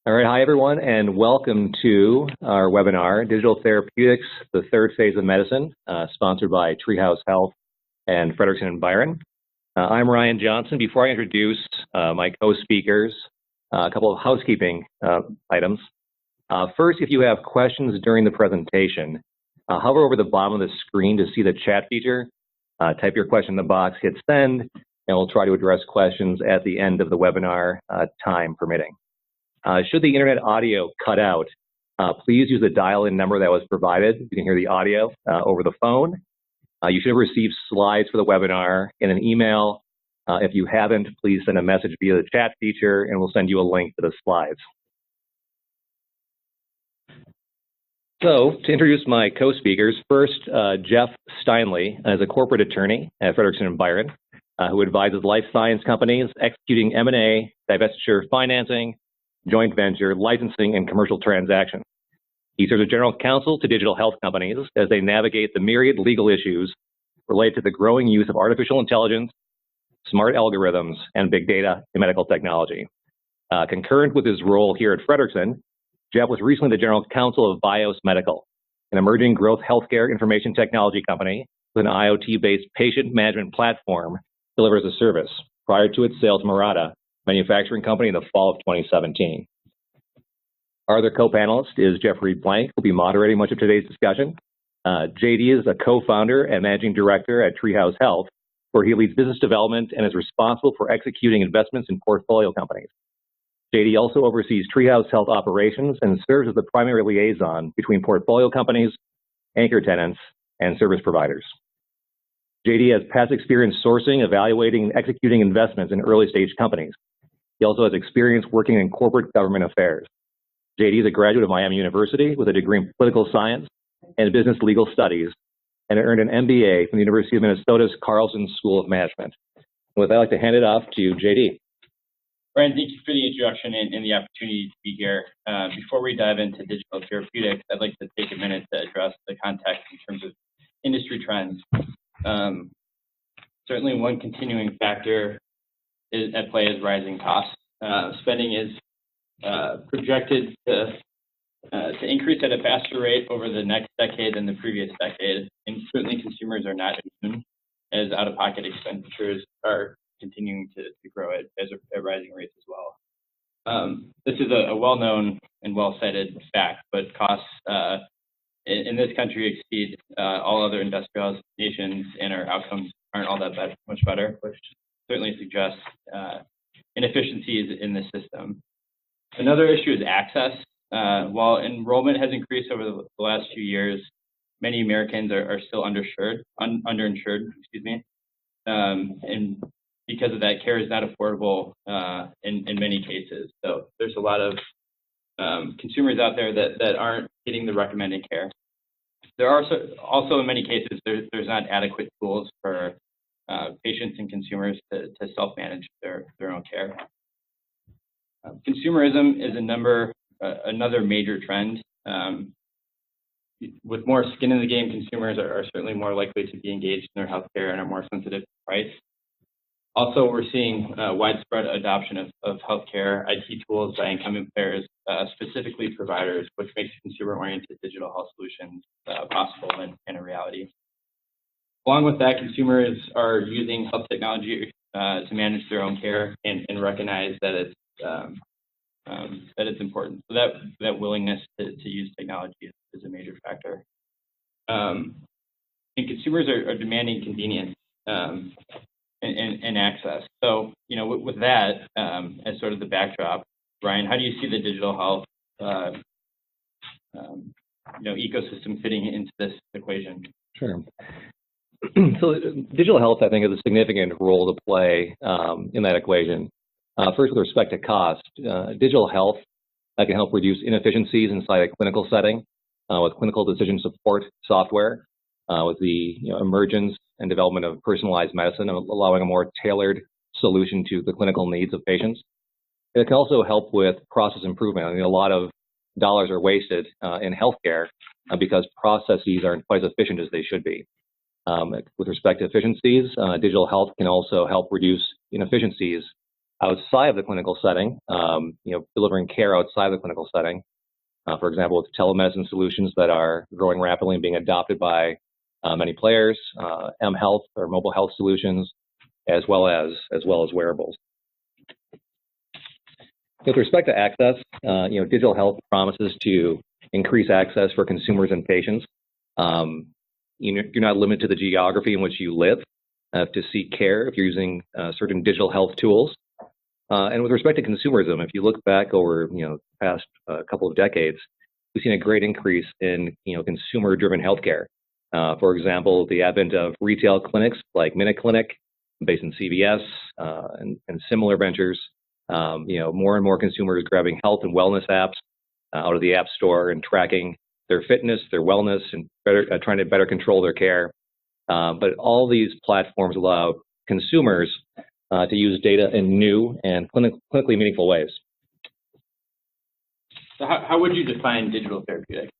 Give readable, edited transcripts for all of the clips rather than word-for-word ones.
All right, hi everyone, and welcome to our webinar, Digital Therapeutics, the Third Phase of Medicine, sponsored by TreeHouse Health and Fredrikson and Byron. I'm Ryan Johnson. Before I introduce my co-speakers, a couple of housekeeping items. First, if you have questions during the presentation, hover over the bottom of the screen to see the chat feature, type your question in the box, hit send, and we'll try to address questions at the end of the webinar, time permitting. Should the internet audio cut out, please use the dial-in number that was provided. You can hear the audio over the phone. You should have received slides for the webinar in an email. If you haven't, please send a message via the chat feature and we'll send you a link to the slides. So, to introduce my co-speakers, first, Jeff Steinle is a corporate attorney at Fredrikson and Byron, who advises life science companies executing M&A, divestiture financing, joint venture, licensing, and commercial transactions. He serves as general counsel to digital health companies as they navigate the myriad legal issues related to the growing use of artificial intelligence, smart algorithms, and big data in medical technology. Concurrent with his role here at Fredrikson, Jeff was recently the general counsel of Bios Medical, an emerging growth healthcare information technology company with an IoT-based patient management platform delivers a service prior to its sale to Murata manufacturing company in the fall of 2017. Our other co-panelist is Jeffrey Blank, who will be moderating much of today's discussion. JD is a co-founder and managing director at TreeHouse Health, where he leads business development and is responsible for executing investments in portfolio companies. JD also oversees TreeHouse Health operations and serves as the primary liaison between portfolio companies, anchor tenants, and service providers. JD has past experience sourcing, evaluating, and executing investments in early-stage companies. He also has experience working in corporate government affairs. JD is a graduate of Miami University with a degree in political science and business legal studies, and earned an MBA from the University of Minnesota's Carlson School of Management. And with that, I'd like to hand it off to JD. Brian, thank you for the introduction and the opportunity to be here. Before we dive into digital therapeutics, I'd like to take a minute to address the context in terms of industry trends. Certainly one continuing factor at play is rising costs. Spending is projected to increase at a faster rate over the next decade than the previous decade, and certainly consumers are not immune as out-of-pocket expenditures are continuing to grow at rising rates as well. This is a well-known and well-cited fact, but costs in this country exceed all other industrialized nations, and our outcomes aren't all that much better, which certainly suggests inefficiencies in the system. Another issue is access. While enrollment has increased over the last few years, many Americans are still underinsured, and because of that, care is not affordable in many cases. So there's a lot of consumers out there that aren't getting the recommended care. There are also in many cases, there's not adequate tools for patients and consumers to self-manage their own care. Consumerism is another major trend. With more skin in the game, consumers are certainly more likely to be engaged in their healthcare and are more sensitive to price. Also, we're seeing widespread adoption of healthcare IT tools by incumbent players, specifically providers, which makes consumer-oriented digital health solutions possible and a reality. Along with that, consumers are using health technology to manage their own care and recognize that it's important. So that willingness to use technology is a major factor. And consumers are demanding convenience and access. So, with that as sort of the backdrop, Brian, how do you see the digital health ecosystem fitting into this equation? Sure. So digital health, I think, has a significant role to play in that equation. First, with respect to cost, digital health can help reduce inefficiencies inside a clinical setting with clinical decision support software, with the emergence and development of personalized medicine, allowing a more tailored solution to the clinical needs of patients. It can also help with process improvement. I mean, a lot of dollars are wasted in healthcare because processes aren't quite as efficient as they should be. With respect to efficiencies, digital health can also help reduce inefficiencies outside of the clinical setting, delivering care outside of the clinical setting. For example, with telemedicine solutions that are growing rapidly and being adopted by many players, mHealth or mobile health solutions, as well as wearables. With respect to access, digital health promises to increase access for consumers and patients. You're not limited to the geography in which you live to seek care if you're using certain digital health tools. And with respect to consumerism, if you look back over the past couple of decades, we've seen a great increase in consumer-driven healthcare. For example, the advent of retail clinics like Minute Clinic, based in CVS, and similar ventures. More and more consumers grabbing health and wellness apps out of the App Store and tracking their fitness, their wellness, and trying to better control their care. But all these platforms allow consumers to use data in new and clinically meaningful ways. So how would you define digital therapeutics?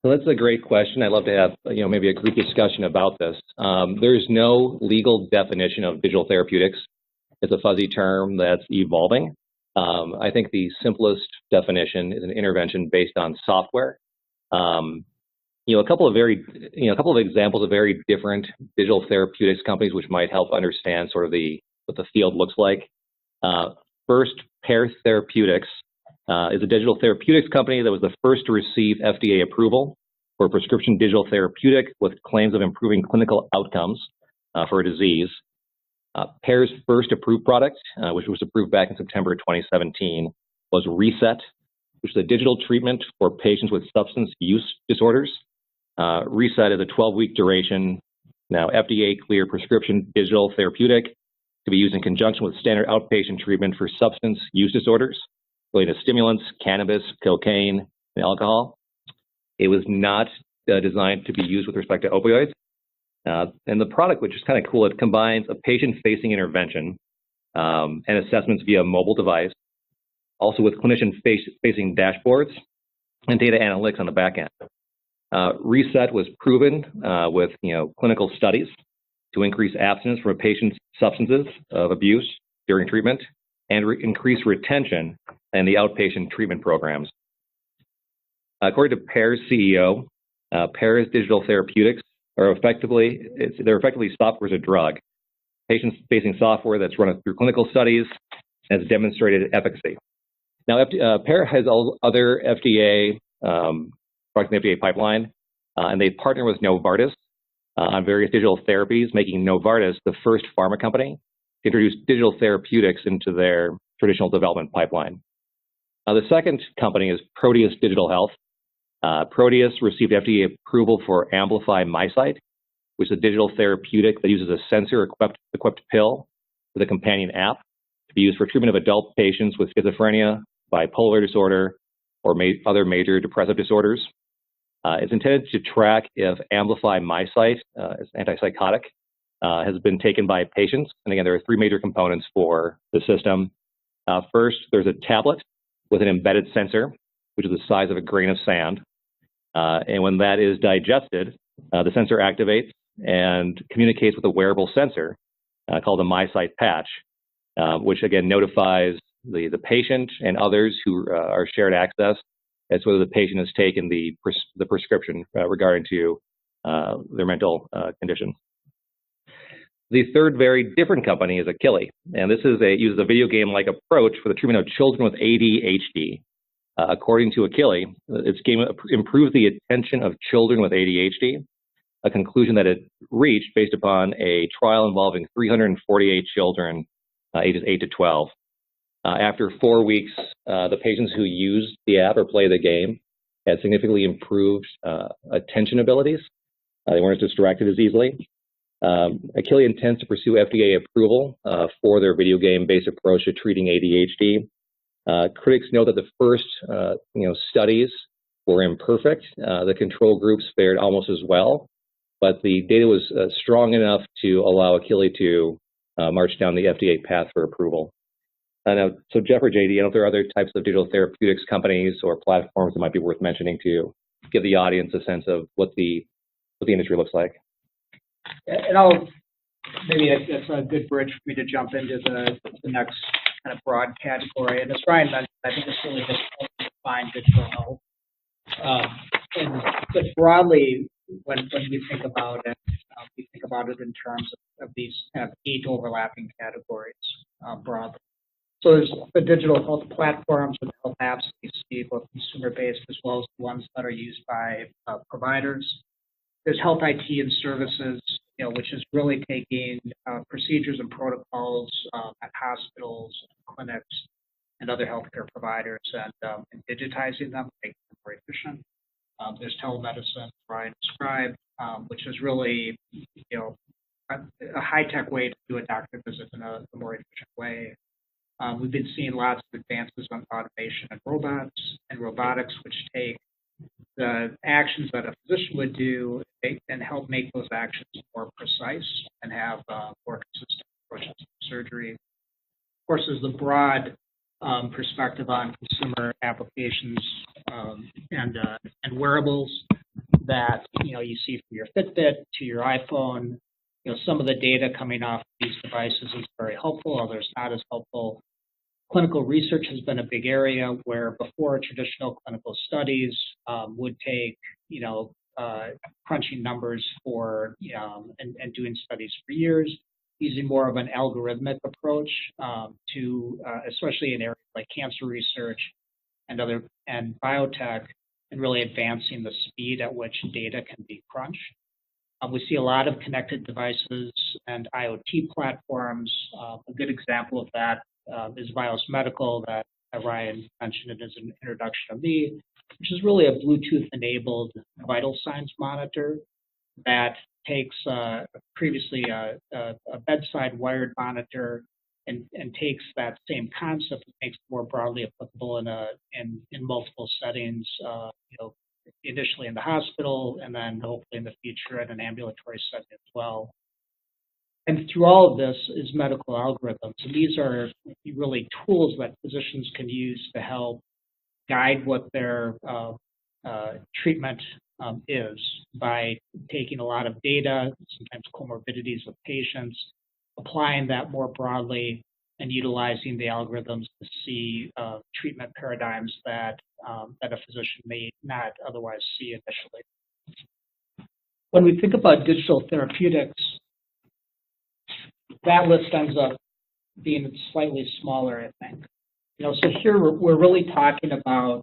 So that's a great question. I'd love to have maybe a group discussion about this. There's no legal definition of digital therapeutics. It's a fuzzy term that's evolving. I think the simplest definition is an intervention based on software. A couple of examples of very different digital therapeutics companies which might help understand sort of what the field looks like. First, Pear Therapeutics is a digital therapeutics company that was the first to receive FDA approval for a prescription digital therapeutic with claims of improving clinical outcomes for a disease. Pear's first approved product, which was approved back in September 2017, was Reset, which is a digital treatment for patients with substance use disorders. Reset is a 12-week duration, now FDA-cleared prescription digital therapeutic to be used in conjunction with standard outpatient treatment for substance use disorders related to stimulants, cannabis, cocaine, and alcohol. It was not designed to be used with respect to opioids. And the product, which is kind of cool, it combines a patient-facing intervention and assessments via mobile device, also with clinician-facing dashboards and data analytics on the back end. Reset was proven with clinical studies to increase abstinence from a patient's substances of abuse during treatment and increase retention in the outpatient treatment programs. According to Pear's CEO, Pear's digital therapeutics are effectively software as a drug. Patient-facing software that's run through clinical studies has demonstrated efficacy. Now, Pear has other FDA products in the FDA pipeline, and they partner with Novartis on various digital therapies, making Novartis the first pharma company to introduce digital therapeutics into their traditional development pipeline. The second company is Proteus Digital Health. Proteus received FDA approval for Amplify MySight, which is a digital therapeutic that uses a sensor-equipped pill with a companion app to be used for treatment of adult patients with schizophrenia, bipolar disorder, or other major depressive disorders. It's intended to track if Amplify MySight, as antipsychotic, has been taken by patients. And again, there are three major components for the system. First, there's a tablet with an embedded sensor, which is the size of a grain of sand. And when that is digested, the sensor activates and communicates with a wearable sensor called a MySight patch, which again notifies the patient and others who are shared access as whether the patient has taken the prescription regarding to their mental condition. The third very different company is Achilles, and this uses a video game-like approach for the treatment of children with ADHD. According to Achilles, its game improves the attention of children with ADHD, a conclusion that it reached based upon a trial involving 348 children ages 8 to 12. After 4 weeks, the patients who used the app or play the game had significantly improved attention abilities. They weren't distracted as easily. Achilles intends to pursue FDA approval for their video game-based approach to treating ADHD. Critics note that the first studies were imperfect. The control groups fared almost as well, but the data was strong enough to allow Achilles to march down the FDA path for approval. So Jeff or JD, I don't know if there are other types of digital therapeutics companies or platforms that might be worth mentioning to give the audience a sense of what the industry looks like. And maybe that's a good bridge for me to jump into the next kind of broad category. And as Ryan mentioned, I think it's really difficult to define digital health. But broadly, when we think about it, we think about it in terms of these kind of 8 overlapping categories broadly. So there's the digital health platforms and health apps that you see, both consumer-based as well as the ones that are used by providers. There's health IT and services, which is really taking procedures and protocols at hospitals, clinics, and other healthcare providers and digitizing them, making them more efficient. There's telemedicine, Brian described, which is really, a high-tech way to do a doctor visit in a more efficient way. We've been seeing lots of advances on automation and robotics, which take the actions that a physician would do and help make those actions more precise and have more consistent approaches to surgery. Of course, there's the broad perspective on consumer applications and wearables that you see from your Fitbit to your iPhone. Some of the data coming off these devices is very helpful, others not as helpful. Clinical research has been a big area where before traditional clinical studies would take, crunching numbers for, and doing studies for years, using more of an algorithmic approach to, especially in areas like cancer research and biotech, and really advancing the speed at which data can be crunched. We see a lot of connected devices and IoT platforms. A good example of that is Bios Medical that Ryan mentioned in his introduction of me, which is really a Bluetooth-enabled vital signs monitor that takes previously a bedside wired monitor and takes that same concept and makes it more broadly applicable in multiple settings, initially in the hospital and then hopefully in the future at an ambulatory setting as well. And through all of this is medical algorithms. And these are really tools that physicians can use to help guide what their treatment is by taking a lot of data, sometimes comorbidities of patients, applying that more broadly and utilizing the algorithms to see treatment paradigms that a physician may not otherwise see initially. When we think about digital therapeutics, that list ends up being slightly smaller, I think. So here we're really talking about,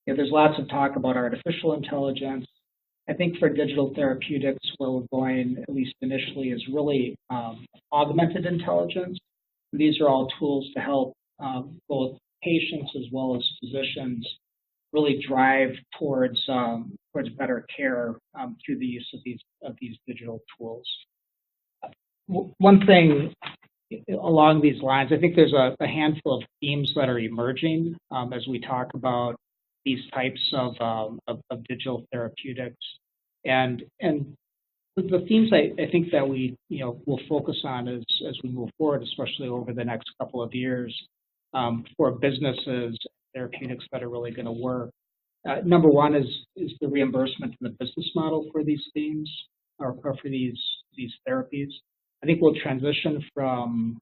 there's lots of talk about artificial intelligence. I think for digital therapeutics, where we're going, at least initially, is really augmented intelligence. These are all tools to help both patients as well as physicians really drive towards better care through the use of these digital tools. One thing along these lines, I think there's a handful of themes that are emerging as we talk about these types of digital therapeutics, and the themes I think that we will focus on as we move forward, especially over the next couple of years for businesses, therapeutics that are really going to work. Number one is the reimbursement and the business model for these themes or for these therapies. I think we'll transition from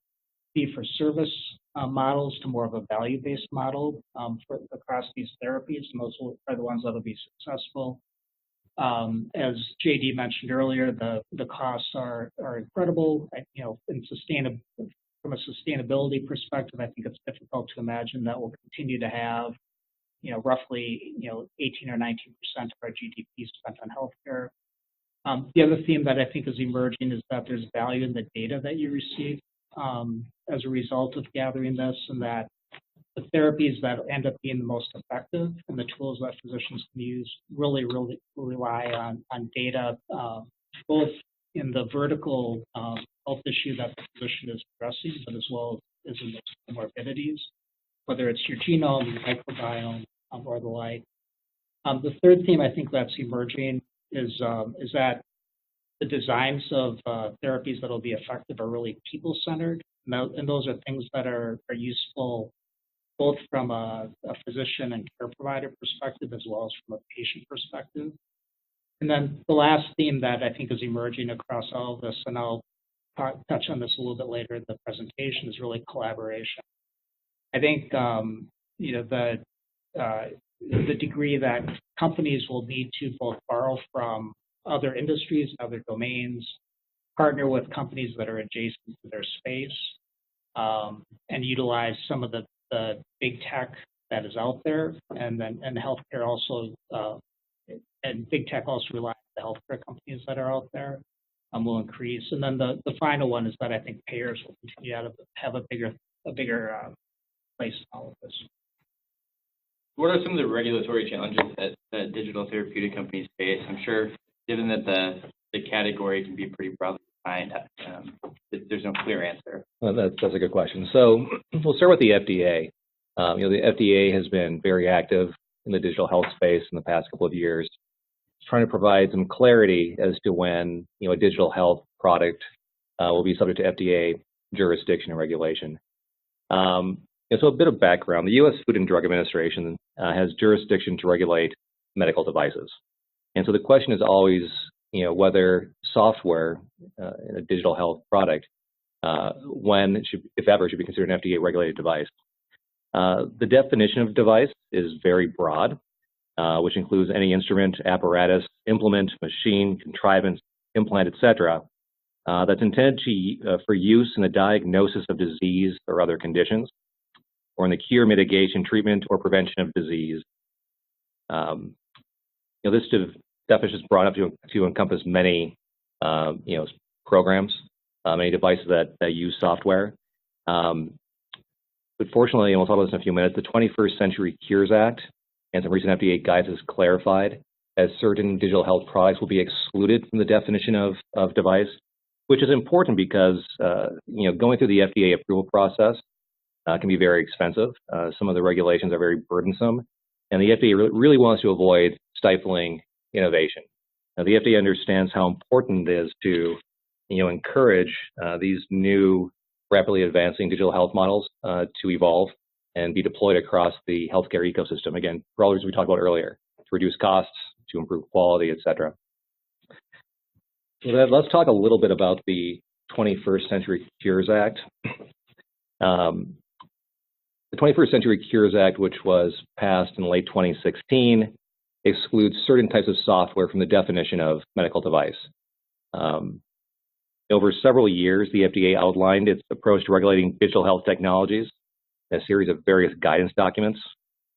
fee-for-service models to more of a value-based model across these therapies, and those are the ones that will be successful. As JD mentioned earlier, the costs are incredible. From a sustainability perspective, I think it's difficult to imagine that we'll continue to have, roughly 18 or 19% of our GDP spent on healthcare. The other theme that I think is emerging is that there's value in the data that you receive as a result of gathering this, and that the therapies that end up being the most effective and the tools that physicians can use really rely on data, both in the vertical health issue that the physician is addressing, but as well as in the comorbidities, whether it's your genome, your microbiome, or the like. The third theme I think that's emerging is that the designs of therapies that will be effective are really people-centered, and those are things that are useful both from a physician and care provider perspective as well as from a patient perspective. And then the last theme that I think is emerging across all of this, and I'll touch on this a little bit later in the presentation, is really collaboration. I think, the degree that companies will need to both borrow from other industries, other domains, partner with companies that are adjacent to their space, and utilize some of the big tech that is out there, and healthcare also, and big tech also relies on the healthcare companies that are out there, will increase. And then the final one is that I think payers will continue to have a bigger place in all of this. What are some of the regulatory challenges that digital therapeutic companies face? I'm sure, given that the category can be pretty broadly defined, there's no clear answer. Well, that's a good question. So we'll start with the FDA. The FDA has been very active in the digital health space in the past couple of years, trying to provide some clarity as to when a digital health product will be subject to FDA jurisdiction and regulation. So a bit of background: the U.S. Food and Drug Administration has jurisdiction to regulate medical devices, and so the question is always, whether software in a digital health product, when it should, if ever, should be considered an FDA-regulated device. The definition of device is very broad, which includes any instrument, apparatus, implement, machine, contrivance, implant, etc., that's intended for use in the diagnosis of disease or other conditions, or in the cure, mitigation, treatment, or prevention of disease. This definition is broad enough to encompass many, programs, many devices that use software. But fortunately, and we'll talk about this in a few minutes, the 21st Century Cures Act and some recent FDA guidance has clarified that certain digital health products will be excluded from the definition of device, which is important because, going through the FDA approval process can be very expensive. Some of the regulations are very burdensome, and the FDA really wants to avoid stifling innovation. Now, the FDA understands how important it is to, encourage these new, rapidly advancing digital health models to evolve and be deployed across the healthcare ecosystem. Again, for all the reasons we talked about earlier, to reduce costs, to improve quality, etc. So let's talk a little bit about the 21st Century Cures Act. The 21st Century Cures Act, which was passed in late 2016, excludes certain types of software from the definition of medical device. Over several years, the FDA outlined its approach to regulating digital health technologies in a series of various guidance documents.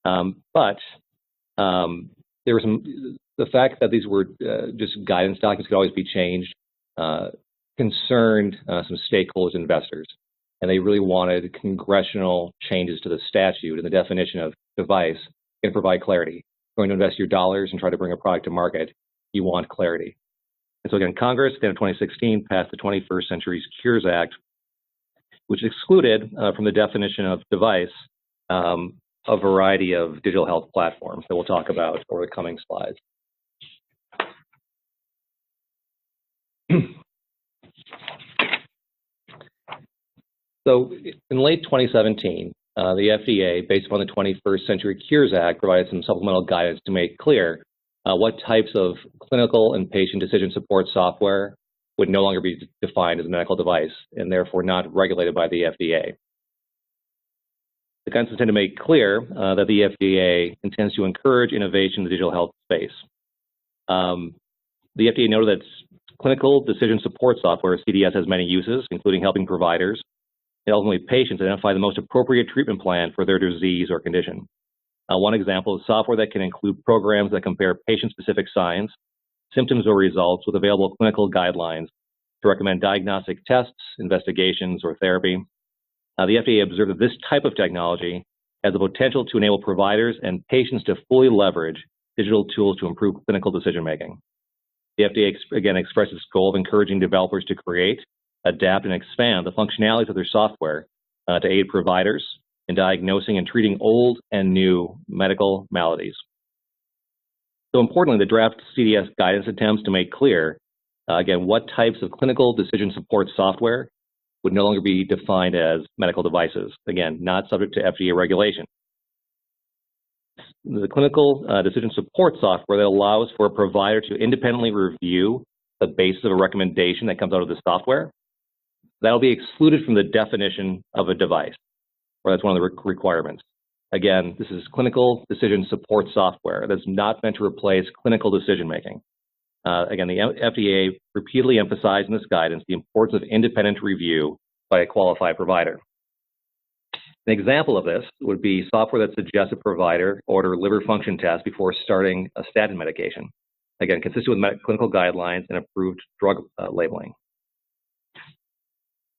But there was the fact that these were just guidance documents could always be changed concerned some stakeholders and investors. And they really wanted congressional changes to the statute and the definition of device and provide clarity. You're going to invest your dollars and try to bring a product to market, you want clarity. And so again, Congress, at the end of 2016, passed the 21st Century Cures Act, which excluded from the definition of device a variety of digital health platforms that we'll talk about over the coming slides. So in late 2017, the FDA, based upon the 21st Century Cures Act, provided some supplemental guidance to make clear what types of clinical and patient decision support software would no longer be defined as a medical device and therefore not regulated by the FDA. The guidance intended to make clear that the FDA intends to encourage innovation in the digital health space. The FDA noted that clinical decision support software, CDS, has many uses, including helping providers and ultimately patients identify the most appropriate treatment plan for their disease or condition. One example is software that can include programs that compare patient-specific signs, symptoms, or results with available clinical guidelines to recommend diagnostic tests, investigations, or therapy. The FDA observed that this type of technology has the potential to enable providers and patients to fully leverage digital tools to improve clinical decision-making. The FDA again expressed its goal of encouraging developers to create, adapt, and expand the functionalities of their software to aid providers in diagnosing and treating old and new medical maladies. So importantly, the draft CDS guidance attempts to make clear, again, what types of clinical decision support software would no longer be defined as medical devices, again, not subject to FDA regulation. The clinical decision support software that allows for a provider to independently review the basis of a recommendation that comes out of the software, that'll be excluded from the definition of a device. or that's one of the requirements. Again, this is clinical decision support software that's not meant to replace clinical decision-making. Again, the FDA repeatedly emphasized in this guidance the importance of independent review by a qualified provider. An example of this would be software that suggests a provider order liver function tests before starting a statin medication. Again, consistent with clinical guidelines and approved drug labeling.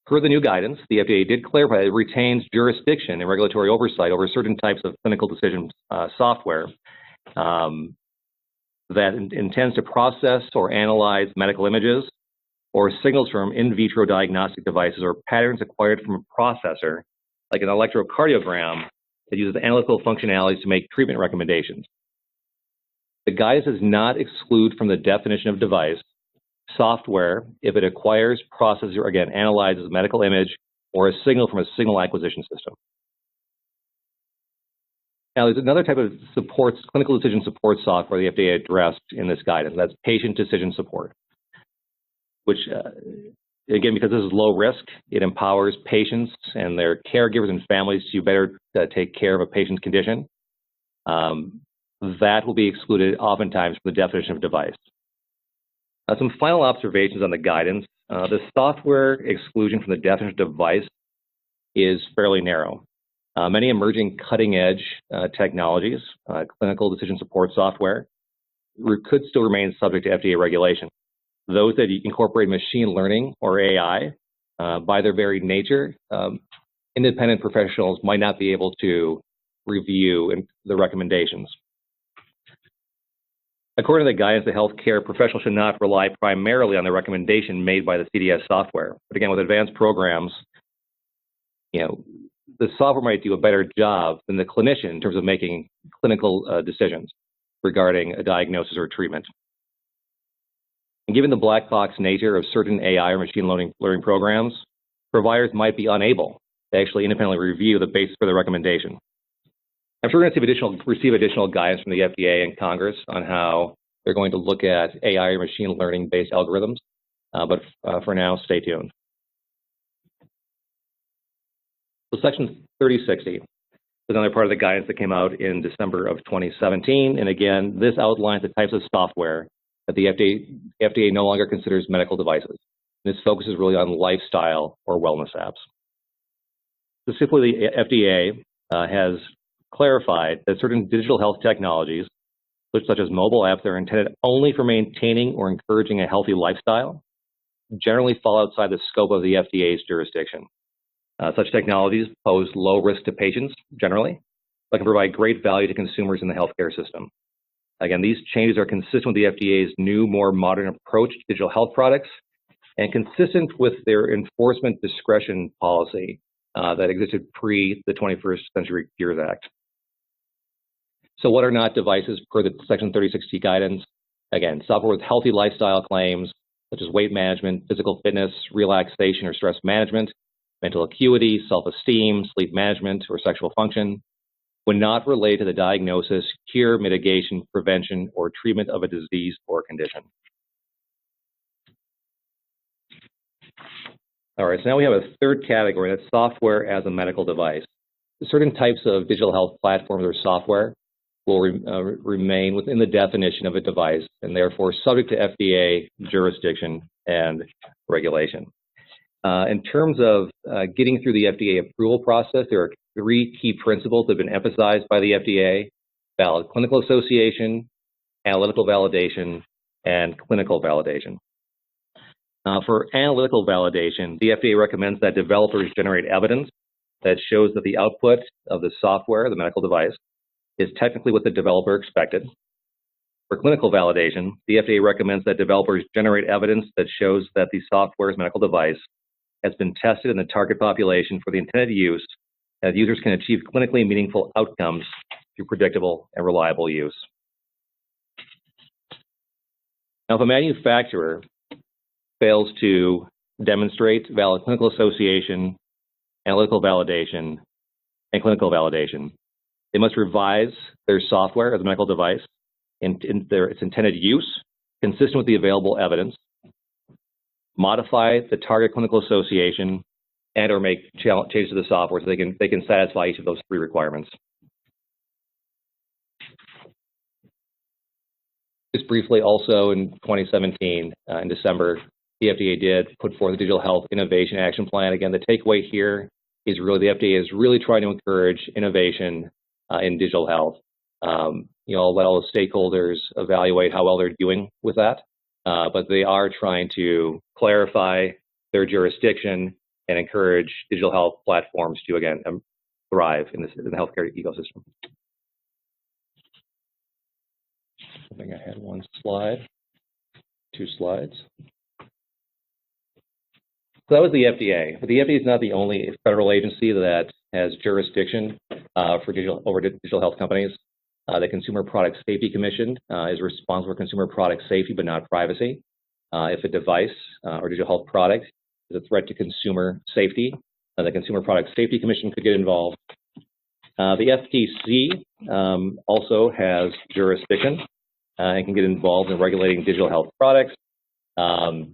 Per the new guidance, the FDA did clarify it retains jurisdiction and regulatory oversight over certain types of clinical decision software that intends to process or analyze medical images or signals from in vitro diagnostic devices or patterns acquired from a processor, like an electrocardiogram, that uses analytical functionalities to make treatment recommendations. The guidance does not exclude from the definition of device software if it acquires, processes, or again, analyzes a medical image or a signal from a signal acquisition system. Now, there's another type of clinical decision support software the FDA addressed in this guidance. That's patient decision support, which, again, because this is low risk, it empowers patients and their caregivers and families to better take care of a patient's condition. That will be excluded oftentimes from the definition of device. Some final observations on the guidance. The software exclusion from the definition of device is fairly narrow. Many emerging cutting-edge technologies, clinical decision support software, could still remain subject to FDA regulation. Those that incorporate machine learning or AI, by their very nature, independent professionals might not be able to review the recommendations. According to the guidance, the healthcare professional should not rely primarily on the recommendation made by the CDS software. But again, with advanced programs, the software might do a better job than the clinician in terms of making clinical decisions regarding a diagnosis or treatment. And given the black box nature of certain AI or machine learning programs, providers might be unable to actually independently review the basis for the recommendation. I'm sure we're going to receive additional guidance from the FDA and Congress on how they're going to look at AI or machine learning-based algorithms, but for now, stay tuned. So Section 3060 is another part of the guidance that came out in December of 2017, and again, this outlines the types of software that the FDA no longer considers medical devices. This focuses really on lifestyle or wellness apps. Specifically, the FDA has clarified that certain digital health technologies, such as mobile apps that are intended only for maintaining or encouraging a healthy lifestyle, generally fall outside the scope of the FDA's jurisdiction. Such technologies pose low risk to patients generally, but can provide great value to consumers in the healthcare system. Again, these changes are consistent with the FDA's new, more modern approach to digital health products and consistent with their enforcement discretion policy that existed pre the 21st Century Cures Act. So what are not devices per the Section 3060 guidance? Again, software with healthy lifestyle claims, such as weight management, physical fitness, relaxation or stress management, mental acuity, self-esteem, sleep management, or sexual function, when not related to the diagnosis, cure, mitigation, prevention, or treatment of a disease or condition. All right, so now we have a third category, that's software as a medical device. Certain types of digital health platforms or software will remain within the definition of a device and therefore subject to FDA jurisdiction and regulation. In terms of getting through the FDA approval process, there are three key principles that have been emphasized by the FDA: valid clinical association, analytical validation, and clinical validation. For analytical validation, the FDA recommends that developers generate evidence that shows that the output of the software, the medical device, is technically what the developer expected. For clinical validation, the FDA recommends that developers generate evidence that shows that the software's medical device has been tested in the target population for the intended use, and that users can achieve clinically meaningful outcomes through predictable and reliable use. Now, if a manufacturer fails to demonstrate valid clinical association, analytical validation, and clinical validation, they must revise their software as a medical device in its intended use, consistent with the available evidence, modify the target clinical association, and or make changes to the software so they can satisfy each of those three requirements. Just briefly, also in 2017, in December, the FDA did put forth a Digital Health Innovation Action Plan. Again, the takeaway here is really the FDA is really trying to encourage innovation in digital health. I'll let all the stakeholders evaluate how well they're doing with that, but they are trying to clarify their jurisdiction and encourage digital health platforms to, again, thrive in the healthcare ecosystem. I think I had one slide, 2 slides. So that was the FDA, but the FDA is not the only federal agency that has jurisdiction over digital health companies. The Consumer Product Safety Commission is responsible for consumer product safety, but not privacy. If a device or digital health product is a threat to consumer safety, the Consumer Product Safety Commission could get involved. The FTC also has jurisdiction and can get involved in regulating digital health products. The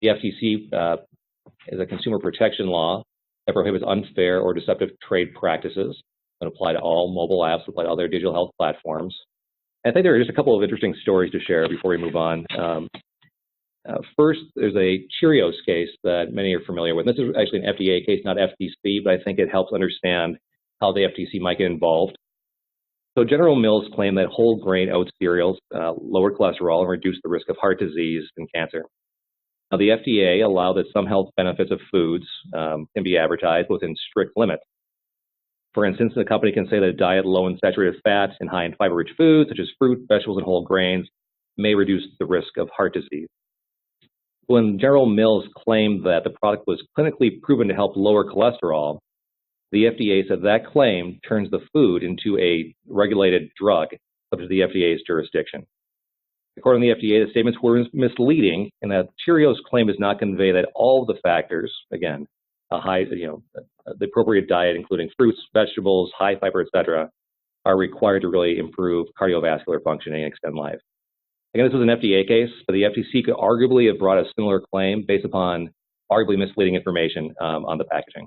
FTC is a consumer protection law that prohibits unfair or deceptive trade practices that apply to all mobile apps, apply to other digital health platforms. I think there are just a couple of interesting stories to share before we move on. First, there's a Cheerios case that many are familiar with. This is actually an FDA case, not FTC, but I think it helps understand how the FTC might get involved. So General Mills claimed that whole grain oat cereals lower cholesterol and reduce the risk of heart disease and cancer. Now, the FDA allowed that some health benefits of foods can be advertised within strict limits. For instance, the company can say that a diet low in saturated fat and high in fiber-rich foods, such as fruit, vegetables, and whole grains, may reduce the risk of heart disease. When General Mills claimed that the product was clinically proven to help lower cholesterol, the FDA said that claim turns the food into a regulated drug subject to the FDA's jurisdiction. According to the FDA, the statements were misleading, and that Cheerios' claim does not convey that all of the factors, again, the appropriate diet, including fruits, vegetables, high fiber, etc., are required to really improve cardiovascular functioning and extend life. Again, this was an FDA case, but the FTC could arguably have brought a similar claim based upon arguably misleading information on the packaging.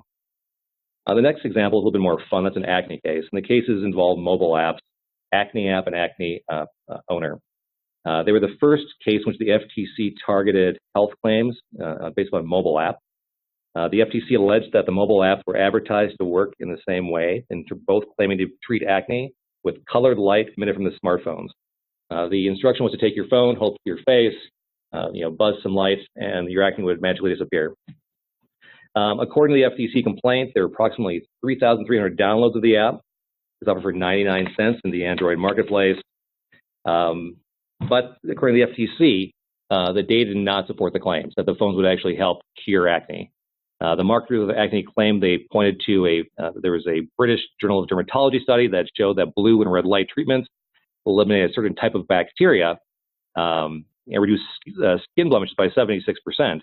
The next example is a little bit more fun. That's an acne case, and the cases involve mobile apps, Acne app and Acne owner. They were the first case in which the FTC targeted health claims based on a mobile app. The FTC alleged that the mobile apps were advertised to work in the same way, and both claiming to treat acne with colored light emitted from the smartphones. The instruction was to take your phone, hold it to your face, buzz some lights, and your acne would magically disappear. According to the FTC complaint, there were approximately 3,300 downloads of the app. It's offered for 99 cents in the Android marketplace. But according to the FTC, the data did not support the claims that the phones would actually help cure acne. The marketers of acne claimed they pointed to there was a British Journal of Dermatology study that showed that blue and red light treatments eliminate a certain type of bacteria and reduce skin blemishes by 76%.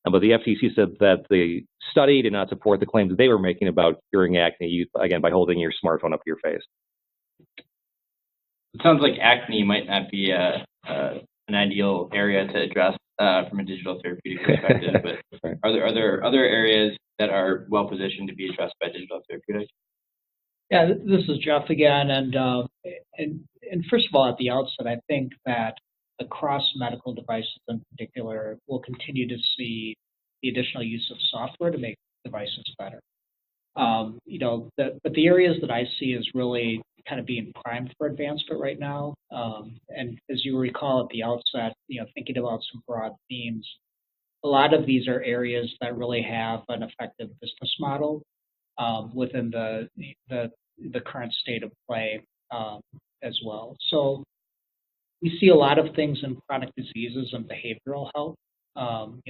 But the FTC said that the study did not support the claims that they were making about curing acne, again, by holding your smartphone up to your face. It sounds like acne might not be an ideal area to address from a digital therapeutic perspective, but Right. are there other areas that are well positioned to be addressed by digital therapeutics? Yeah, this is Jeff again, and first of all, at the outset, I think that across medical devices in particular, we'll continue to see the additional use of software to make devices better. But the areas that I see is really kind of being primed for advancement right now. And as you recall at the outset, thinking about some broad themes, a lot of these are areas that really have an effective business model within the current state of play as well. So we see a lot of things in chronic diseases and behavioral health.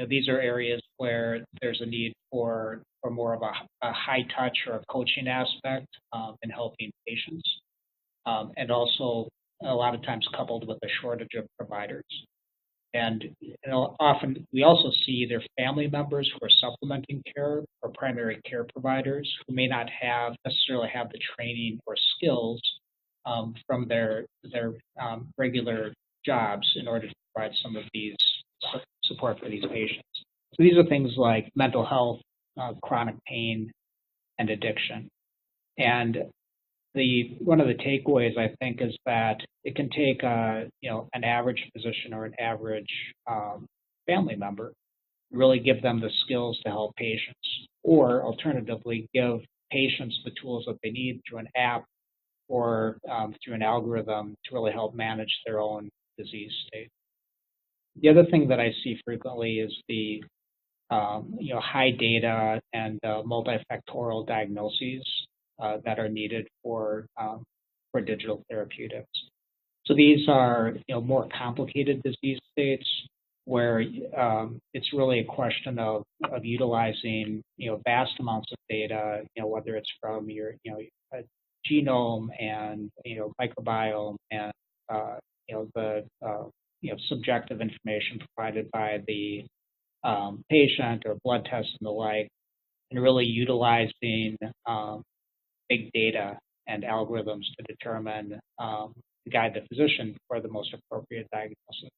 These are areas where there's a need for more of a high touch or a coaching aspect in helping patients, and also a lot of times coupled with a shortage of providers. And often we also see either family members who are supplementing care or primary care providers who may not necessarily have the training or skills from their regular jobs in order to provide some of these support for these patients. So these are things like mental health, chronic pain and addiction. And one of the takeaways, I think, is that it can take an average physician or an average family member, really give them the skills to help patients, or alternatively, give patients the tools that they need through an app or through an algorithm to really help manage their own disease state. The other thing that I see frequently is the high data and multifactorial diagnoses that are needed for digital therapeutics. So these are more complicated disease states where it's really a question of utilizing vast amounts of data, whether it's from your genome and microbiome and the subjective information provided by the patient or blood tests and the like, and really utilizing big data and algorithms to determine to guide the physician for the most appropriate diagnosis.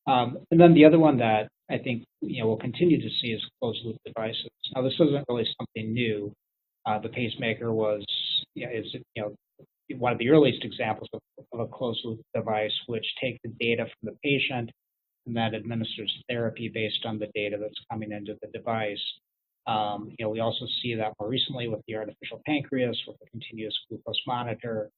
And then the other one that I think we'll continue to see is closed loop devices. Now, this isn't really something new. The pacemaker is one of the earliest examples of a closed loop device, which takes the data from the patient and then administers therapy based on the data that's coming into the device. We also see that more recently with the artificial pancreas, with the continuous glucose monitor,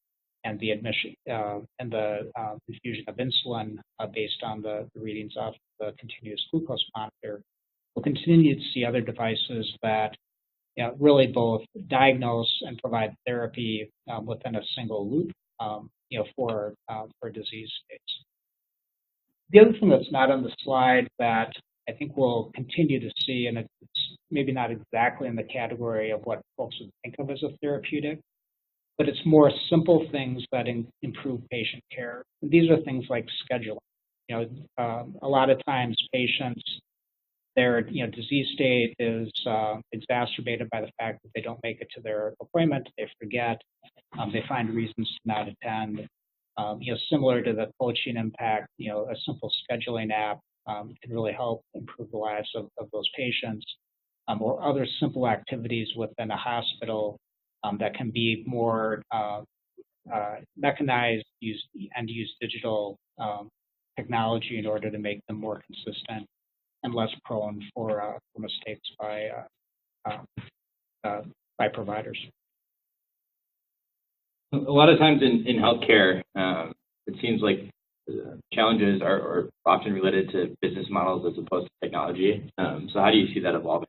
and the admission and the infusion of insulin based on the readings of the continuous glucose monitor. We'll continue to see other devices that really both diagnose and provide therapy within a single loop, for disease states. The other thing that's not on the slide that I think we'll continue to see, and it's maybe not exactly in the category of what folks would think of as a therapeutic, but it's more simple things that improve patient care. And these are things like scheduling. A lot of times patients, their disease state is exacerbated by the fact that they don't make it to their appointment, they forget, they find reasons to not attend. Similar to the coaching impact, a simple scheduling app can really help improve the lives of those patients, or other simple activities within a hospital that can be more mechanized, use digital technology in order to make them more consistent and less prone for mistakes by providers. A lot of times in healthcare, it seems like challenges are often related to business models as opposed to technology. So how do you see that evolving?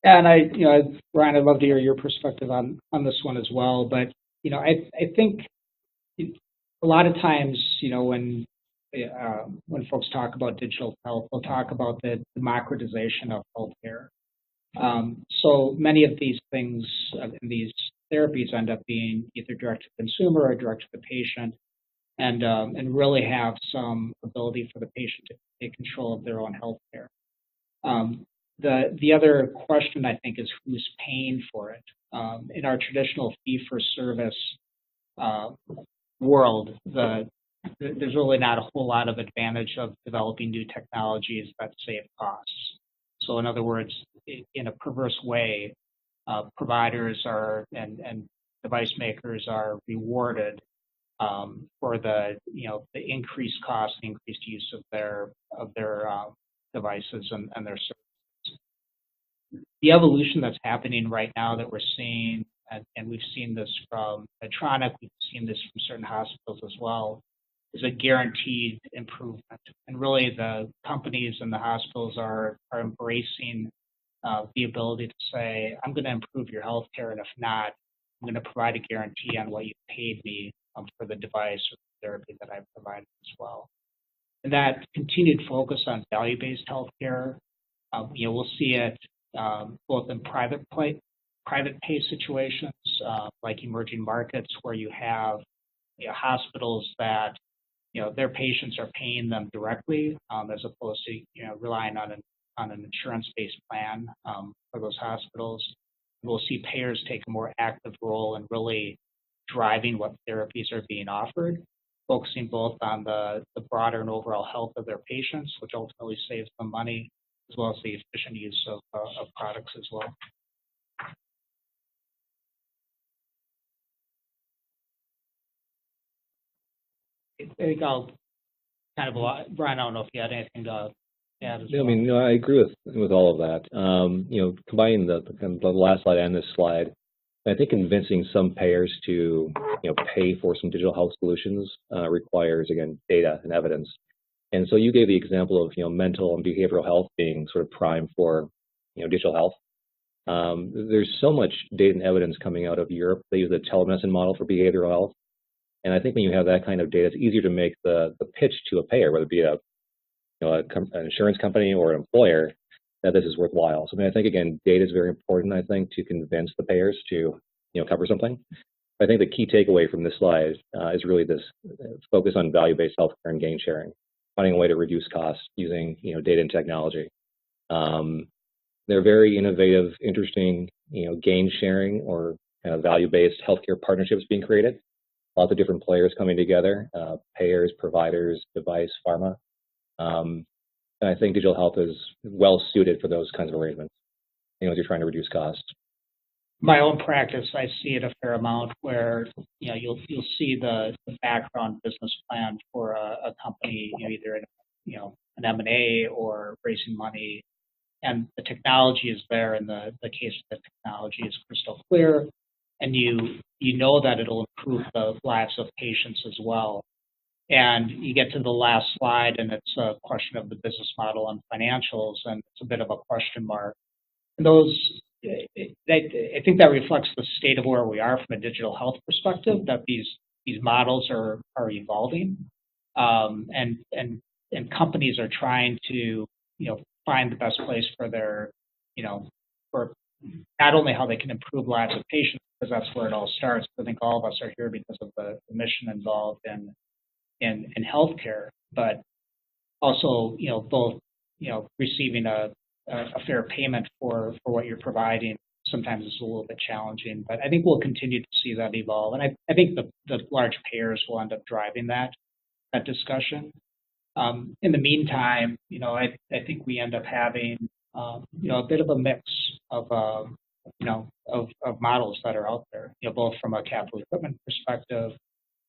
Yeah, and Ryan, I'd love to hear your perspective on this one as well. But I think a lot of times, when folks talk about digital health, they'll talk about the democratization of healthcare. So many of these things in these therapies end up being either direct to consumer or direct to the patient, and really have some ability for the patient to take control of their own healthcare. The other question, I think, is who's paying for it. In our traditional fee-for-service world, there's really not a whole lot of advantage of developing new technologies that save costs. So in other words, in a perverse way, providers and device makers are rewarded for the increased cost, increased use of their devices and their services. The evolution that's happening right now that we're seeing, and we've seen this from Medtronic, we've seen this from certain hospitals as well, is a guaranteed improvement. And really the companies and the hospitals are embracing the ability to say, I'm going to improve your healthcare, and if not, I'm going to provide a guarantee on what you paid me for the device or the therapy that I provided as well. And that continued focus on value-based healthcare, we'll see it both in private pay situations, like emerging markets, where you have hospitals that their patients are paying them directly, as opposed to relying on an insurance-based plan for those hospitals. We'll see payers take a more active role in really driving what therapies are being offered, focusing both on the broader and overall health of their patients, which ultimately saves them money, as well as the efficient use of products as well. I think I'll kind of, Brian, I don't know if you had anything to add as well. I mean, I agree with all of that. Combining the last slide and this slide, I think convincing some payers to pay for some digital health solutions requires, again, data and evidence. And so you gave the example of mental and behavioral health being sort of prime for digital health. There's so much data and evidence coming out of Europe. They use the telemedicine model for behavioral health. And I think when you have that kind of data, it's easier to make the pitch to a payer, whether it be an insurance company or an employer, that this is worthwhile. So I think, again, data is very important, I think, to convince the payers to cover something. I think the key takeaway from this slide is really this focus on value-based healthcare and gain sharing, finding a way to reduce costs using data and technology. They're very innovative, interesting gain sharing or value-based healthcare partnerships being created. Lots of different players coming together, payers, providers, device, pharma. And I think digital health is well suited for those kinds of arrangements, as you're trying to reduce costs. My own practice, I see it a fair amount where you'll see the background business plan for a company, either in an M&A or raising money, and the technology is there, and the case of the technology is crystal clear, and you know that it'll improve the lives of patients as well. And you get to the last slide, and it's a question of the business model and financials, and it's a bit of a question mark. And I think that reflects the state of where we are from a digital health perspective, that these models are evolving, and companies are trying to find the best place for their for not only how they can improve lives of patients, because that's where it all starts. I think all of us are here because of the mission involved in healthcare, but also both receiving a fair payment for what you're providing. Sometimes it's a little bit challenging, but I think we'll continue to see that evolve, and I think the large payers will end up driving that discussion. In the meantime, I think we end up having a bit of a mix of models that are out there, both from a capital equipment perspective,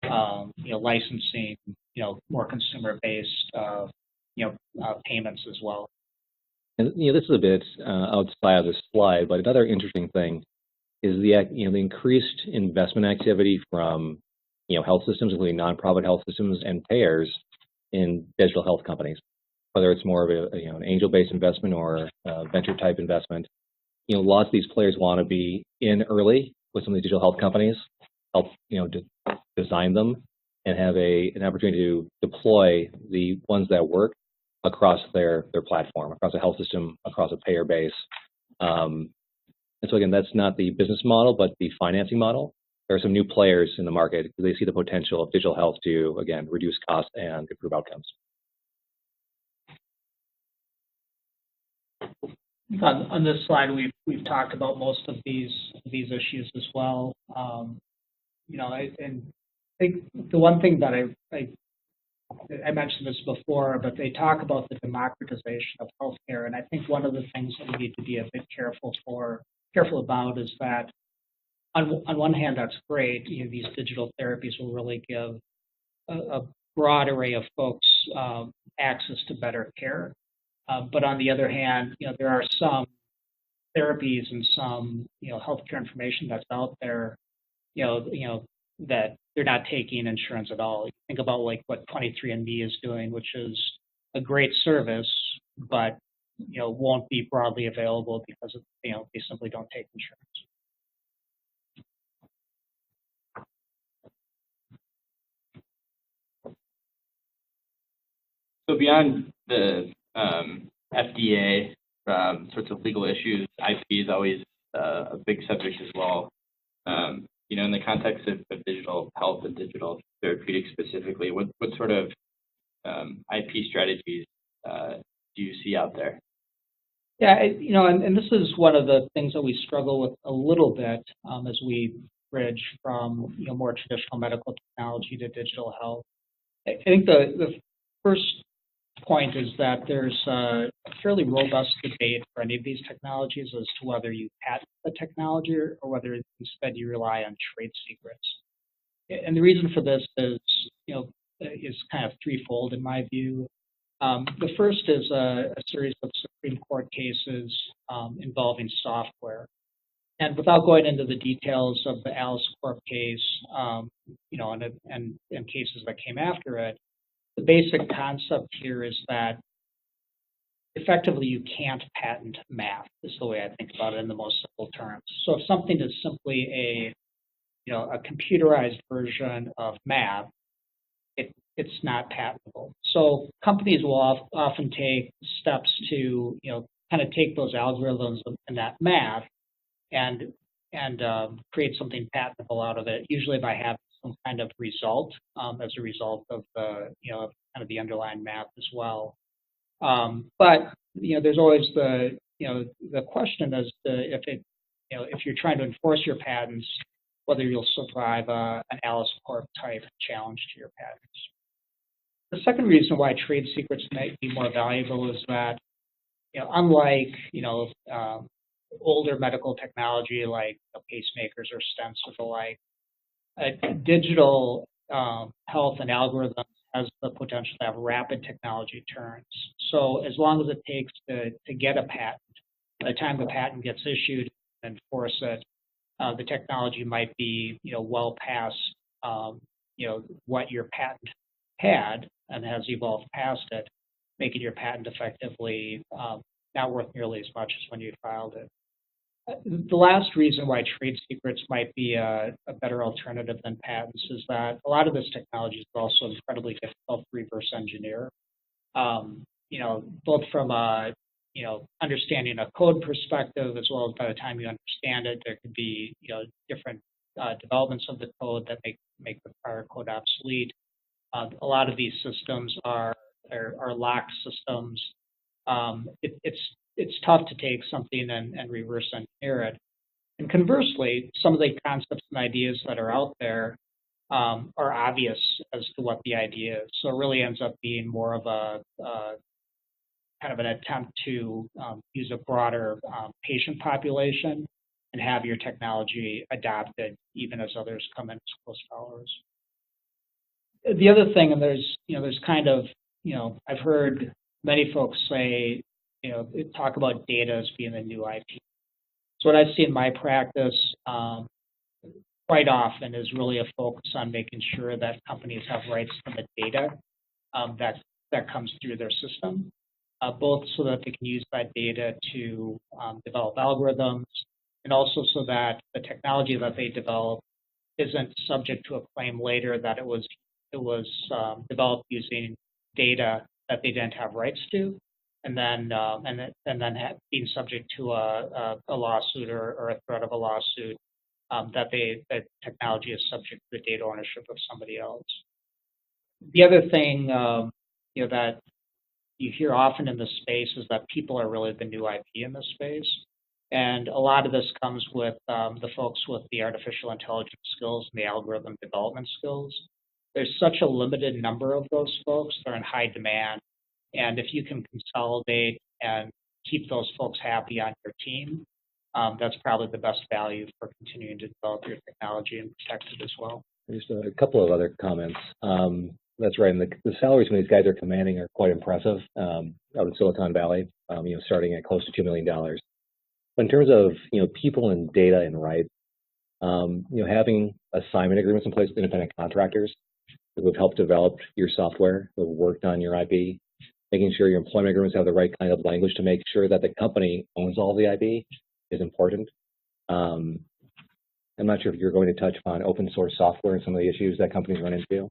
licensing, more consumer-based, payments as well. And this is a bit outside of the slide, but another interesting thing is the increased investment activity from health systems, including nonprofit health systems and payers in digital health companies, whether it's more of an angel-based investment or venture-type investment. Lots of these players want to be in early with some of these digital health companies, help design them, and have an opportunity to deploy the ones that work across their platform, across a health system, across a payer base. And so again, that's not the business model, but the financing model. There are some new players in the market because they see the potential of digital health to, again, reduce costs and improve outcomes. On this slide, we've talked about most of these issues as well. I think the one thing that I mentioned this before, but they talk about the democratization of healthcare, and I think one of the things that we need to be a bit careful about is that on one hand, that's great. These digital therapies will really give a broad array of folks access to better care. But on the other hand, there are some therapies and some healthcare information that's out there, that they're not taking insurance at all. Think about like what 23andMe is doing, which is a great service, but won't be broadly available because they simply don't take insurance. So beyond the FDA sorts of legal issues, IP is always a big subject as well. In the context of digital health and digital therapeutics specifically, what sort of IP strategies do you see out there? Yeah, and this is one of the things that we struggle with a little bit as we bridge from more traditional medical technology to digital health. I think the first point is that there's a fairly robust debate for any of these technologies as to whether you patent the technology or whether instead you rely on trade secrets. And the reason for this is, is kind of threefold in my view. The first is a series of Supreme Court cases involving software. And without going into the details of the Alice Corp case, and cases that came after it, the basic concept here is that effectively you can't patent math, is the way I think about it in the most simple terms. So if something is simply a computerized version of math, it's not patentable. So companies will often take steps to, kind of take those algorithms and that math and create something patentable out of it, usually by having some kind of result as a result of the, kind of the underlying math as well. But there's always the question as to if you're trying to enforce your patents, whether you'll survive an Alice Corp type challenge to your patents. The second reason why trade secrets might be more valuable is that, unlike older medical technology like pacemakers or stents or the like, digital health and algorithms has the potential to have rapid technology turns. So as long as it takes to get a patent, by the time the patent gets issued and enforce it, the technology might be well past what your patent had and has evolved past it, making your patent effectively not worth nearly as much as when you filed it. The last reason why trade secrets might be a better alternative than patents is that a lot of this technology is also incredibly difficult to reverse engineer. Both from a understanding a code perspective, as well as by the time you understand it, there could be different developments of the code that make the prior code obsolete. A lot of these systems are locked systems. It's tough to take something and reverse engineer it. And conversely, some of the concepts and ideas that are out there are obvious as to what the idea is. So it really ends up being more of a kind of an attempt to use a broader patient population and have your technology adopted even as others come in as close followers. The other thing, and there's kind of, I've heard many folks say, talk about data as being the new IP. So what I see in my practice quite often is really a focus on making sure that companies have rights to the data that comes through their system, both so that they can use that data to develop algorithms, and also so that the technology that they develop isn't subject to a claim later that it was developed using data that they didn't have rights to, and then being subject to a lawsuit or a threat of a lawsuit that technology is subject to the data ownership of somebody else. The other thing that you hear often in this space is that people are really the new IP in this space, and a lot of this comes with the folks with the artificial intelligence skills and the algorithm development skills. There's such a limited number of those folks. They're in high demand. And if you can consolidate and keep those folks happy on your team, that's probably the best value for continuing to develop your technology and protect it as well. Just a couple of other comments. That's right. And the salaries when these guys are commanding are quite impressive out in Silicon Valley, starting at close to $2 million. But in terms of, people and data and rights, having assignment agreements in place with independent contractors who have helped develop your software, who have worked on your IP, making sure your employment agreements have the right kind of language to make sure that the company owns all the IP is important. I'm not sure if you're going to touch upon open source software and some of the issues that companies run into.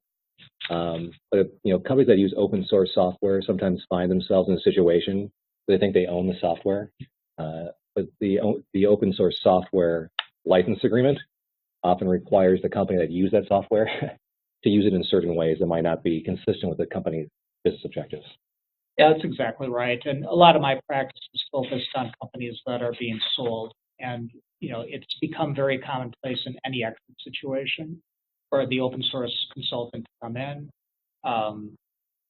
But companies that use open source software sometimes find themselves in a situation where they think they own the software. But the open source software license agreement often requires the company that uses that software to use it in certain ways that might not be consistent with the company's business objectives. Yeah, that's exactly right. And a lot of my practice is focused on companies that are being sold. And, it's become very commonplace in any exit situation for the open source consultant to come in,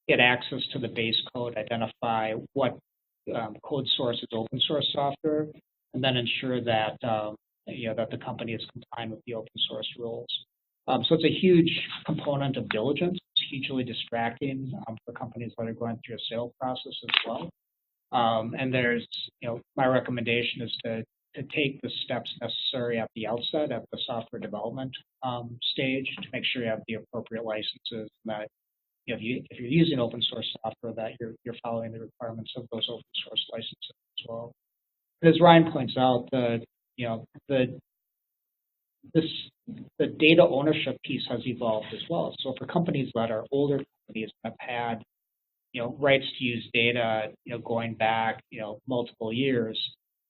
get access to the base code, identify what code source is open source software, and then ensure that that the company is compliant with the open source rules. So it's a huge component of diligence. It's hugely distracting for companies that are going through a sale process as well. And there's, my recommendation is to take the steps necessary at the outset, at the software development stage, to make sure you have the appropriate licenses, and that if you're using open source software, that you're following the requirements of those open source licenses as well. As Ryan points out, the data ownership piece has evolved as well. So for companies that are older companies that have had rights to use data going back multiple years,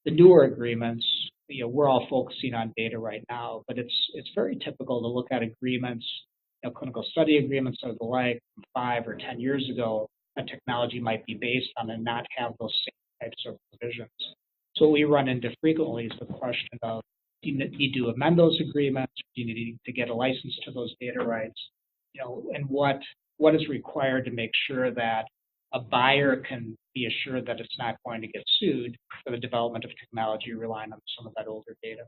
the newer agreements, we're all focusing on data right now, but it's very typical to look at agreements, clinical study agreements or the like from 5 or 10 years ago, a technology might be based on and not have those same types of provisions. So what we run into frequently is the question of, do you need to amend those agreements? Do you need to get a license to those data rights? And what is required to make sure that a buyer can be assured that it's not going to get sued for the development of technology relying on some of that older data.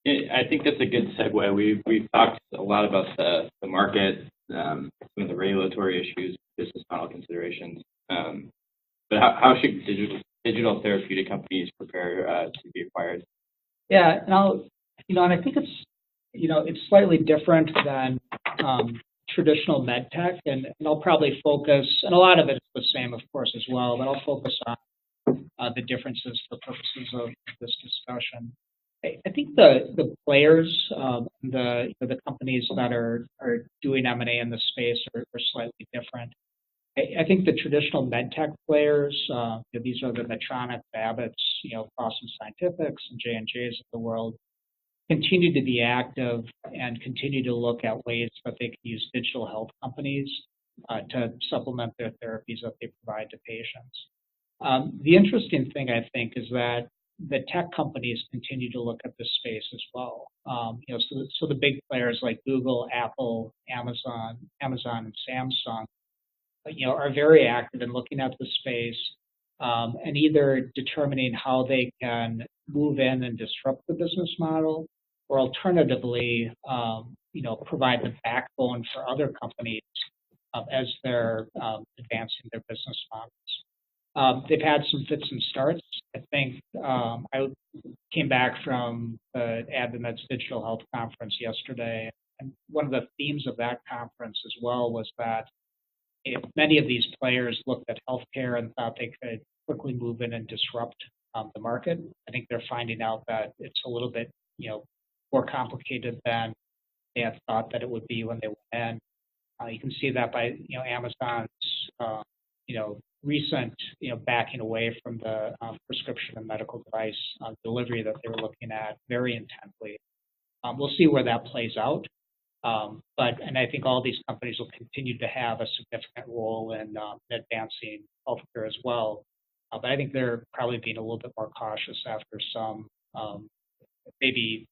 I think that's a good segue. We've talked a lot about the market, some of the regulatory issues, business model considerations. But how should digital therapeutic companies prepare to be acquired? Yeah, and I think it's slightly different than traditional med tech, and I'll probably focus, and a lot of it is the same, of course, as well, but I'll focus on the differences for purposes of this discussion. I think the players, the companies that are doing M&A in this space are slightly different. I think the traditional med tech players, these are the Medtronic, Abbotts, Boston Scientifics, and J&Js of the world, continue to be active and continue to look at ways that they can use digital health companies to supplement their therapies that they provide to patients. The interesting thing, I think, is that the tech companies continue to look at this space as well. So the big players like Google, Apple, Amazon, and Samsung, are very active in looking at the space and either determining how they can move in and disrupt the business model, or alternatively, provide the backbone for other companies as they're advancing their business models. They've had some fits and starts. I think I came back from the AdvaMed's Digital Health Conference yesterday, and one of the themes of that conference as well was that many of these players looked at healthcare and thought they could quickly move in and disrupt the market. I think they're finding out that it's a little bit, more complicated than they had thought that it would be when they went in. You can see that by, Amazon's, recent, backing away from the prescription and medical device delivery that they were looking at very intently. We'll see where that plays out. And I think all these companies will continue to have a significant role in advancing healthcare as well. But I think they're probably being a little bit more cautious after some maybe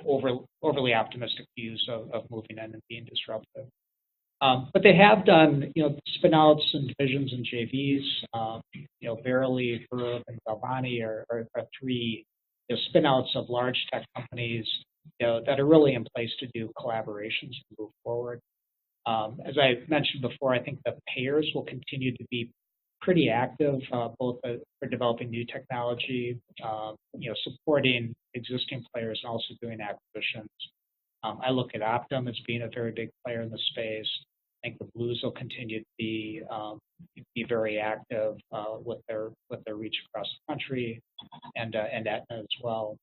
overly optimistic views of moving in and being disruptive. But they have done spin-outs and divisions and JVs. Verily, Verb, and Galvani are three spin-outs of large tech companies that are really in place to do collaborations to move forward. As I mentioned before, I think the payers will continue to be pretty active, both for developing new technology, supporting existing players, and also doing acquisitions. I look at Optum as being a very big player in the space. I think the Blues will continue to be very active with their reach across the country, and Aetna as well.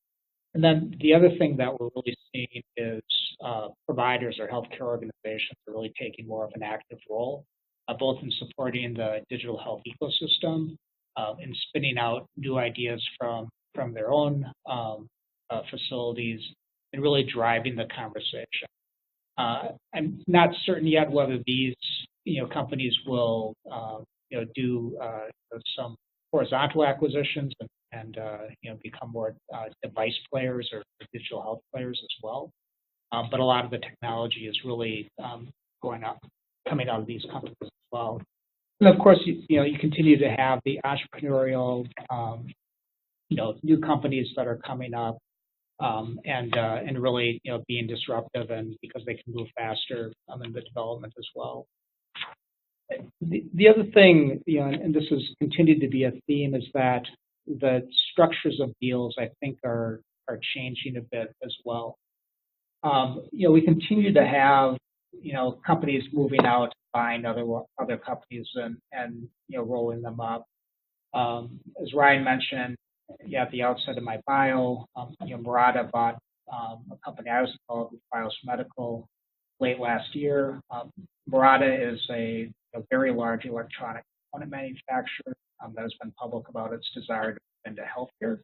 And then the other thing that we're really seeing is providers or healthcare organizations are really taking more of an active role, both in supporting the digital health ecosystem, in spinning out new ideas from their own facilities, and really driving the conversation. I'm not certain yet whether these companies will do some horizontal acquisitions and become more device players or digital health players as well. But a lot of the technology is really coming out of these companies as well. And of course, you continue to have the entrepreneurial, new companies that are coming up, and really, being disruptive, and because they can move faster in the development as well. The other thing, and this has continued to be a theme, is that the structures of deals, I think, are changing a bit as well. We continue to have, companies moving out, buying other companies, and rolling them up. As Ryan mentioned, at the outset of my bio, Murata bought a company I was involved with, Bios Medical, late last year. Murata is a very large electronic component manufacturer that has been public about its desire to move into healthcare,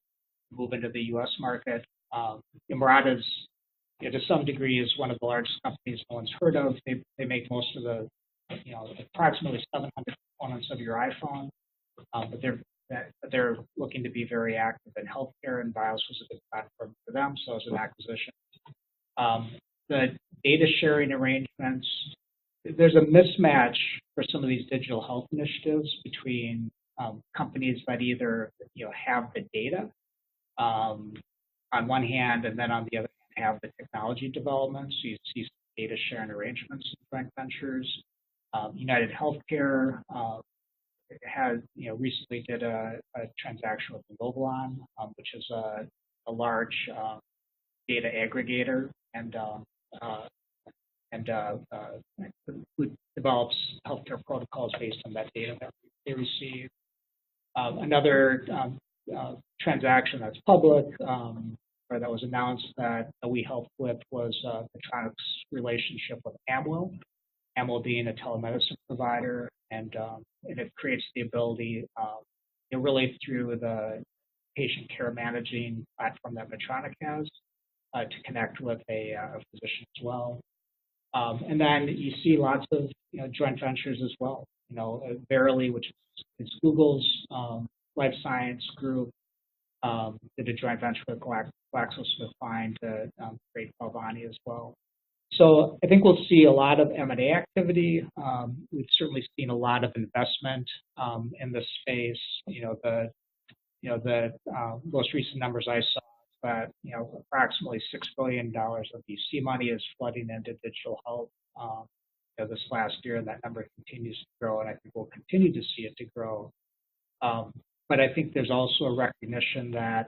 move into the U.S. market. Murata's, to some degree, is one of the largest companies no one's heard of. They make most of the, approximately 700 components of your iPhone, but they're looking to be very active in healthcare, and Bios was a good platform for them, so as an acquisition. The data sharing arrangements, there's a mismatch for some of these digital health initiatives between companies that either have the data on one hand, and then on the other hand have the technology development. So you see some data sharing arrangements in joint ventures. United Healthcare has recently did a transaction with Mobilon, which is a large data aggregator and who develops healthcare protocols based on that data that they receive. Another transaction that's public, or that was announced, that we helped with, was Medtronic's relationship with Amwell. Amwell being a telemedicine provider, and it creates the ability, really through the patient care managing platform that Medtronic has, to connect with a physician as well. And then you see lots of joint ventures as well. Verily, which is Google's life science group, did a joint venture with GlaxoSmithKline to create Palvani as well. So I think we'll see a lot of M&A activity. We've certainly seen a lot of investment in this space. The most recent numbers I saw, that approximately $6 billion of VC money is flooding into digital health this last year, and that number continues to grow, and I think we'll continue to see it to grow. But I think there's also a recognition that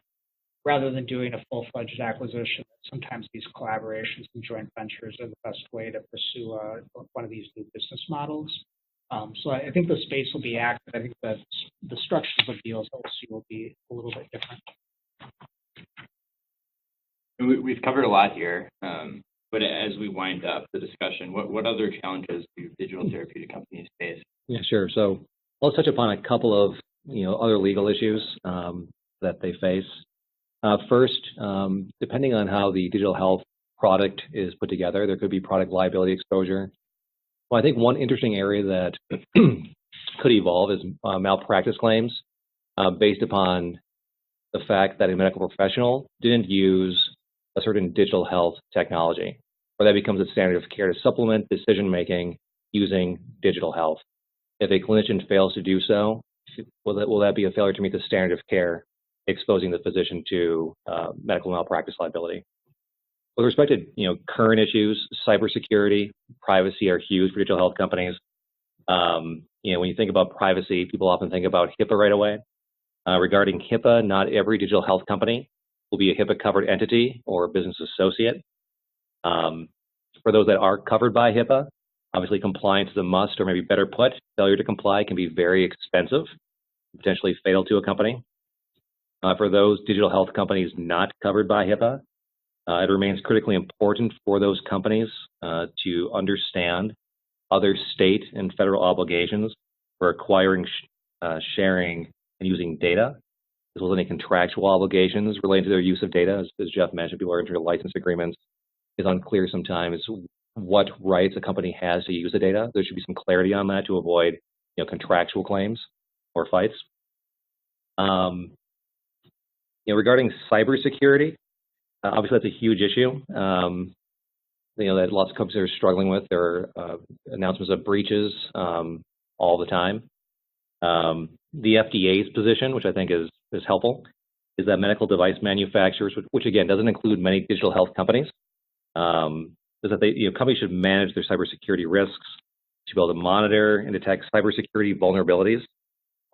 rather than doing a full-fledged acquisition, sometimes these collaborations and joint ventures are the best way to pursue one of these new business models. So I think the space will be active. I think that the structures of deals that we'll see will be a little bit different. We've covered a lot here, but as we wind up the discussion, what other challenges do digital therapeutic companies face? Yeah, sure. So I'll touch upon a couple of other legal issues that they face. First, depending on how the digital health product is put together, there could be product liability exposure. Well, I think one interesting area that could evolve is malpractice claims based upon the fact that a medical professional didn't use a certain digital health technology, or that becomes a standard of care to supplement decision-making using digital health. If a clinician fails to do so, will that be a failure to meet the standard of care, exposing the physician to medical malpractice liability? With respect to current issues, cybersecurity, privacy are huge for digital health companies. When you think about privacy, people often think about HIPAA right away. Regarding HIPAA, not every digital health company will be a HIPAA-covered entity or a business associate. For those that are covered by HIPAA, obviously compliance is a must, or maybe better put, failure to comply can be very expensive, potentially fatal to a company. For those digital health companies not covered by HIPAA, it remains critically important for those companies to understand other state and federal obligations for acquiring, sharing, and using data, as well as any contractual obligations related to their use of data. As Jeff mentioned, people are entering license agreements. It's unclear sometimes what rights a company has to use the data. There should be some clarity on that to avoid contractual claims or fights. Regarding cybersecurity, obviously that's a huge issue. that lots of companies are struggling with. There are announcements of breaches all the time. The FDA's position, which I think is helpful, is that medical device manufacturers, which again doesn't include many digital health companies, is that companies should manage their cybersecurity risks to be able to monitor and detect cybersecurity vulnerabilities,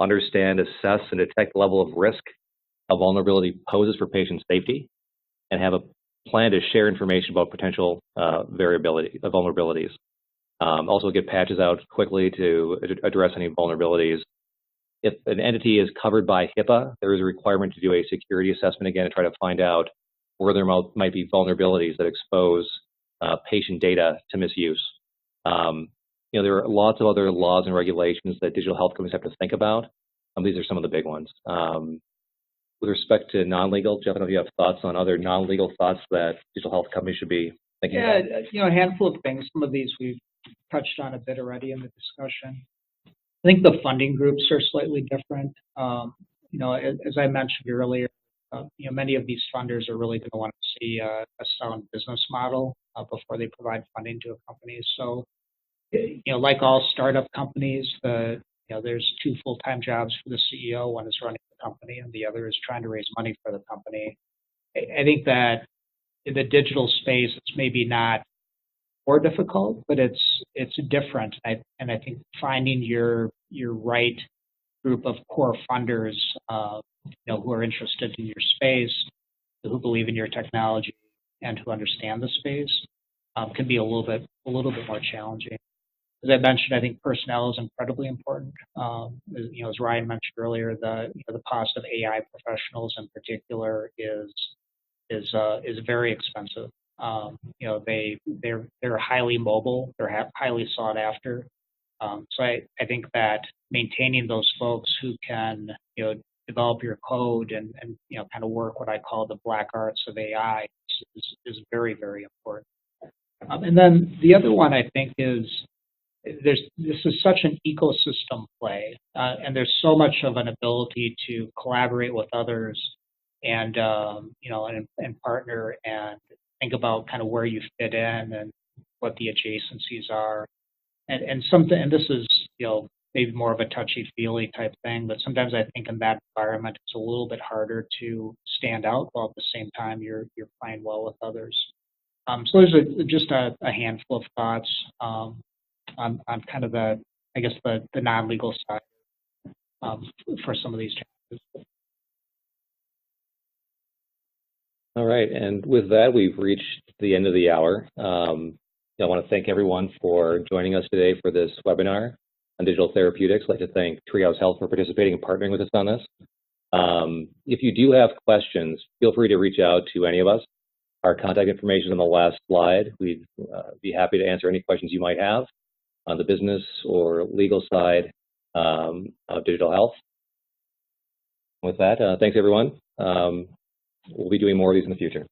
understand, assess, and detect the level of risk a vulnerability poses for patient safety, and have a plan to share information about potential vulnerabilities. Also get patches out quickly to address any vulnerabilities. If an entity is covered by HIPAA, there is a requirement to do a security assessment again to try to find out where there might be vulnerabilities that expose patient data to misuse. There are lots of other laws and regulations that digital health companies have to think about. These are some of the big ones. With respect to non-legal, Jeff, I don't know if you have thoughts on other non-legal thoughts that digital health companies should be thinking about. Yeah, a handful of things. Some of these we've touched on a bit already in the discussion. I think the funding groups are slightly different. As I mentioned earlier, many of these funders are really going to want to see a sound business model before they provide funding to a company. So, like all startup companies, there's 2 full-time jobs for the CEO. One is running the company, and the other is trying to raise money for the company. I think that in the digital space, it's maybe not more difficult, but it's different. And I think finding your right group of core funders, who are interested in your space, who believe in your technology, and who understand the space, can be a little bit more challenging. As I mentioned, I think personnel is incredibly important. As Ryan mentioned earlier, the cost of AI professionals in particular is very expensive. They're highly mobile, they're highly sought after. So I think that maintaining those folks who can develop your code and kind of work what I call the black arts of AI is very, very important. And then the other one I think is this is such an ecosystem play, and there's so much of an ability to collaborate with others and and partner and think about kind of where you fit in and what the adjacencies are. And this is maybe more of a touchy-feely type thing, but sometimes I think in that environment it's a little bit harder to stand out while at the same time you're playing well with others. So there's just a handful of thoughts on kind of the non-legal side for some of these challenges. All right, and with that, we've reached the end of the hour. I want to thank everyone for joining us today for this webinar on digital therapeutics. I'd like to thank TreeHouse Health for participating and partnering with us on this. If you do have questions, feel free to reach out to any of us. Our contact information is on the last slide. We'd be happy to answer any questions you might have on the business or legal side of digital health. With that, thanks everyone. We'll be doing more of these in the future.